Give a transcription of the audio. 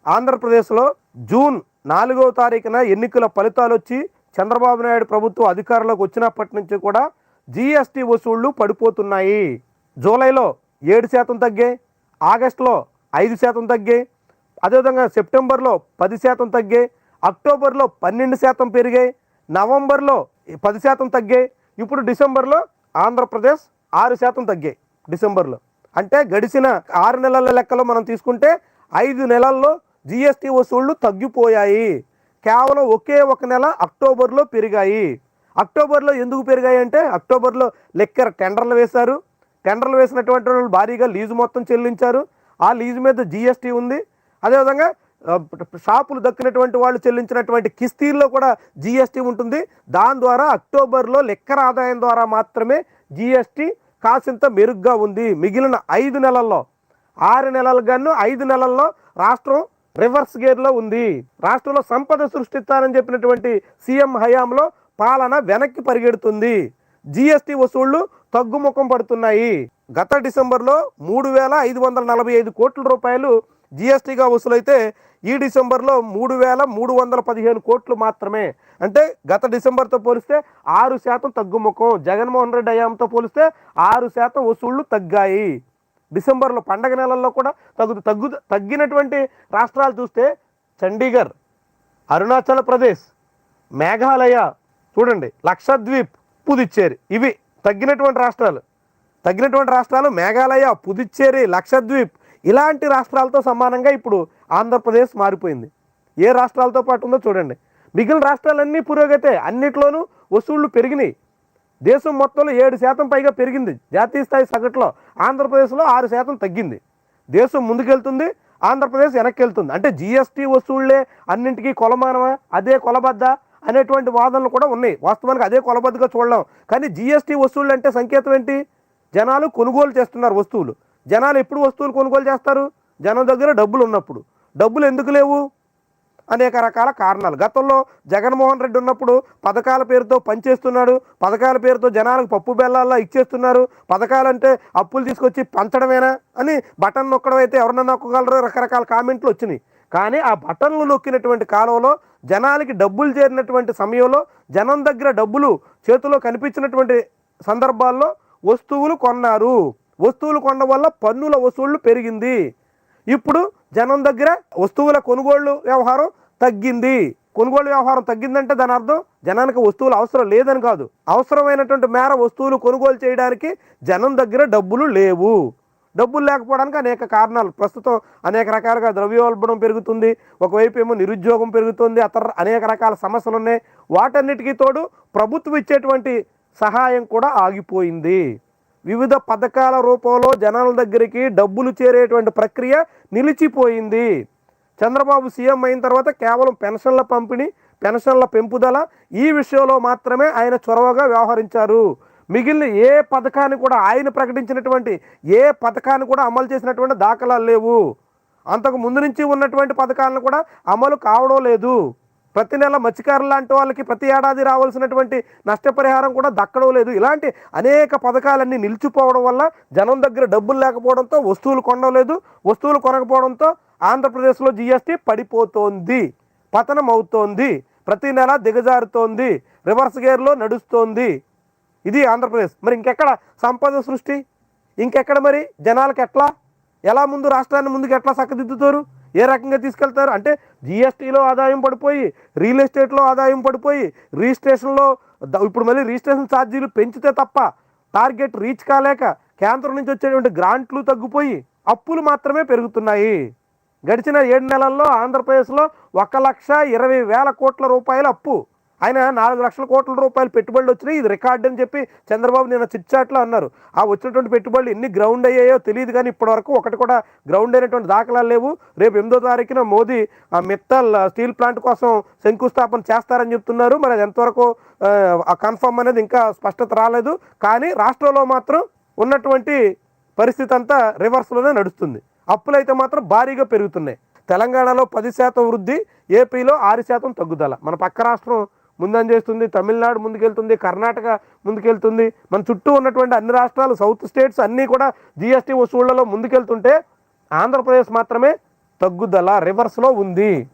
ఆంధ్రప్రదేశ్లో జూన్ 4వ తారీఖున ఎన్నికల ఫలితాలు వచ్చి చంద్రబాబు నాయుడు ప్రభుత్వం అధికారంలోకి వచ్చినప్పటి నుంచి కూడా జీఎస్టీ వసూళ్లు పడిపోతున్నాయి. జూలైలో 7% తగ్గాయి, ఆగస్టులో 5% తగ్గాయి, అదేవిధంగా సెప్టెంబర్లో 10% తగ్గాయి, అక్టోబర్లో 12% పెరిగాయి, నవంబర్లో 10% తగ్గాయి, ఇప్పుడు డిసెంబర్లో ఆంధ్రప్రదేశ్ 6% తగ్గాయి. డిసెంబర్లో అంటే గడిచిన 6 నెలల లెక్కలో మనం తీసుకుంటే 5 నెలల్లో జీఎస్టీ వసూళ్లు తగ్గిపోయాయి. కేవలం ఒకే ఒక నెల అక్టోబర్లో పెరిగాయి. అక్టోబర్లో ఎందుకు పెరిగాయి అంటే అక్టోబర్లో లెక్కర టెండర్లు వేశారు. టెండర్లు వేసినటువంటి వాళ్ళు భారీగా లీజు మొత్తం చెల్లించారు. ఆ లీజు మీద జీఎస్టీ ఉంది. అదేవిధంగా షాపులు దక్కినటువంటి వాళ్ళు చెల్లించినటువంటి కిస్తీల్లో కూడా జీఎస్టీ ఉంటుంది. దాని ద్వారా అక్టోబర్లో లెక్కర ఆదాయం ద్వారా మాత్రమే జీఎస్టీ కాసింత మెరుగ్గా ఉంది. మిగిలిన 5 నెలల్లో 6 నెలలకు గాను 5 నెలల్లో రాష్ట్రం రివర్స్ గేర్లో ఉంది. రాష్ట్రంలో సంపద సృష్టిస్తానని చెప్పినటువంటి సీఎం హయాంలో పాలన వెనక్కి పరిగెడుతుంది. జీఎస్టీ వసూళ్లు తగ్గుముఖం పడుతున్నాయి. గత డిసెంబర్లో 3,545 కోట్ల రూపాయలు జీఎస్టీగా వసూలైతే ఈ డిసెంబర్లో 3,315 కోట్లు మాత్రమే. అంటే గత డిసెంబర్తో పోలిస్తే 6% తగ్గుముఖం. జగన్మోహన్ రెడ్డి హయాంతో పోలిస్తే 6% వసూళ్లు తగ్గాయి. డిసెంబర్లో పండగ నెలల్లో కూడా తగ్గినటువంటి రాష్ట్రాలు చూస్తే చండీగఢ్, అరుణాచల్ ప్రదేశ్, మేఘాలయ, చూడండి లక్షద్వీప్, పుదుచ్చేరి, ఇవి తగ్గినటువంటి రాష్ట్రాలు. మేఘాలయ, పుదుచ్చేరి, లక్షద్వీప్ ఇలాంటి రాష్ట్రాలతో సమానంగా ఇప్పుడు ఆంధ్రప్రదేశ్ మారిపోయింది. ఏ రాష్ట్రాలతో పాటు ఉందో చూడండి. మిగిలిన రాష్ట్రాలన్నీ పురోగతే, అన్నిట్లోనూ వసూళ్లు పెరిగినాయి. దేశం మొత్తంలో 7% పైగా పెరిగింది జాతీయ స్థాయి సగటులో. ఆంధ్రప్రదేశ్లో 6% తగ్గింది. దేశం ముందుకెళ్తుంది, ఆంధ్రప్రదేశ్ వెనక్కి వెళ్తుంది. అంటే జీఎస్టీ వసూళ్లే అన్నింటికీ కొలమానమా, అదే కొలబద్ద అనేటువంటి వాదనలు కూడా ఉన్నాయి. వాస్తవానికి అదే కొలబద్దగా చూడలేం. కానీ జీఎస్టీ వసూళ్ళు అంటే సంకేతం ఏంటి? జనాలు కొనుగోలు చేస్తున్నారు వస్తువులు. జనాలు ఎప్పుడు వస్తువులు కొనుగోలు చేస్తారు? జనం దగ్గర డబ్బులు ఉన్నప్పుడు. డబ్బులు ఎందుకు లేవు? అనేక రకాల కారణాలు. గతంలో జగన్మోహన్ రెడ్డి ఉన్నప్పుడు పథకాల పేరుతో పనిచేస్తున్నాడు, పథకాల పేరుతో జనాలకు పప్పు బెల్లాల్లో ఇచ్చేస్తున్నారు. పథకాలంటే అప్పులు తీసుకొచ్చి పంచడమేనా అని బటన్ నొక్కడం అయితే ఎవరన్నా నొక్కగలరు, రకరకాల కామెంట్లు వచ్చినాయి. కానీ ఆ బటన్లు నొక్కినటువంటి కాలంలో జనాలకి డబ్బులు చేరినటువంటి సమయంలో జనం దగ్గర డబ్బులు చేతిలో కనిపించినటువంటి సందర్భాల్లో వస్తువులు కొన్నారు. వస్తువులు కొనడం వల్ల పన్నుల వసూళ్లు పెరిగింది. ఇప్పుడు జనం దగ్గర వస్తువుల కొనుగోళ్లు వ్యవహారం తగ్గింది. కొనుగోలు వ్యవహారం తగ్గిందంటే దాని అర్థం జనానికి వస్తువులు అవసరం లేదని కాదు. అవసరమైనటువంటి మేర వస్తువులు కొనుగోలు చేయడానికి జనం దగ్గర డబ్బులు లేవు. డబ్బులు లేకపోవడానికి అనేక కారణాలు. ప్రస్తుతం అనేక రకాలుగా ద్రవ్యోల్బణం పెరుగుతుంది, ఒకవైపు ఏమో నిరుద్యోగం పెరుగుతుంది, అనేక రకాల సమస్యలు ఉన్నాయి. వాటన్నిటికీ తోడు ప్రభుత్వం ఇచ్చేటువంటి సహాయం కూడా ఆగిపోయింది. వివిధ పథకాల రూపంలో జనాల దగ్గరికి డబ్బులు చేరేటువంటి ప్రక్రియ నిలిచిపోయింది. చంద్రబాబు సీఎం అయిన తర్వాత కేవలం పెన్షన్ల పంపిణీ, పెన్షన్ల పెంపుదల ఈ విషయంలో మాత్రమే ఆయన చొరవగా వ్యవహరించారు. మిగిలిన ఏ పథకాన్ని కూడా, ఆయన ప్రకటించినటువంటి ఏ పథకాన్ని కూడా అమలు చేసినటువంటి దాఖలాలు లేవు. అంతకు ముందు నుంచి ఉన్నటువంటి పథకాలను కూడా అమలు కావడం లేదు. ప్రతి నెల మత్స్యకారులు లాంటి వాళ్ళకి ప్రతి ఏడాది రావాల్సినటువంటి నష్టపరిహారం కూడా దక్కడం లేదు. ఇలాంటి అనేక పథకాలన్నీ నిలిచిపోవడం వల్ల జనం దగ్గర డబ్బులు లేకపోవడంతో వస్తువులు కొనడం లేదు. వస్తువులు కొనకపోవడంతో ఆంధ్రప్రదేశ్లో జీఎస్టీ పడిపోతోంది, పతనం అవుతోంది, ప్రతి నెల దిగజారుతోంది, రివర్స్ గేర్లో నడుస్తోంది. ఇది ఆంధ్రప్రదేశ్. మరి ఇంకెక్కడ సంపద సృష్టి? ఇంకెక్కడ మరి జనాలకు ఎలా ముందు రాష్ట్రాన్ని ముందుకు ఎట్లా చక్కదిద్దుతారు? ఏ రకంగా తీసుకెళ్తారు? అంటే జీఎస్టీలో ఆదాయం పడిపోయి, రియల్ ఎస్టేట్లో ఆదాయం పడిపోయి, రిజిస్ట్రేషన్లో ఇప్పుడు మళ్ళీ రిజిస్ట్రేషన్ ఛార్జీలు పెంచితే తప్ప టార్గెట్ రీచ్ కాలేక కేంద్రం నుంచి వచ్చేటువంటి గ్రాంట్లు తగ్గిపోయి అప్పులు మాత్రమే పెరుగుతున్నాయి. గడిచిన 7 నెలల్లో ఆంధ్రప్రదేశ్లో 1,20,000 కోట్ల రూపాయల అప్పు. ఆయన 4 లక్షల కోట్ల రూపాయలు పెట్టుబడులు వచ్చినాయి, ఇది రికార్డు అని చెప్పి చంద్రబాబు నిన్న చిట్చాట్లో అన్నారు. ఆ వచ్చినటువంటి పెట్టుబడులు ఎన్ని గ్రౌండ్ అయ్యాయో తెలియదు, కానీ ఇప్పటివరకు ఒకటి కూడా గ్రౌండ్ అయినటువంటి దాఖలాలు లేవు. రేపు 8వ తారీఖున మోదీ ఆ మిత్తల్ స్టీల్ ప్లాంట్ కోసం శంకుస్థాపన చేస్తారని చెప్తున్నారు. మరి అది ఎంతవరకు కన్ఫర్మ్ అనేది ఇంకా స్పష్టత రాలేదు. కానీ రాష్ట్రంలో మాత్రం ఉన్నటువంటి పరిస్థితి అంతా రివర్స్లోనే నడుస్తుంది. అప్పులు అయితే మాత్రం భారీగా పెరుగుతున్నాయి. తెలంగాణలో 10% వృద్ధి, ఏపీలో 6% తగ్గుదల. మన పక్క రాష్ట్రం ముందని చేస్తుంది, తమిళనాడు ముందుకెళ్తుంది, కర్ణాటక ముందుకెళ్తుంది. మన చుట్టూ ఉన్నటువంటి అన్ని రాష్ట్రాలు, సౌత్ స్టేట్స్ అన్నీ కూడా జీఎస్టీ వసూళ్లలో ముందుకెళ్తుంటే ఆంధ్రప్రదేశ్ మాత్రమే తగ్గుదల రివర్స్లో ఉంది.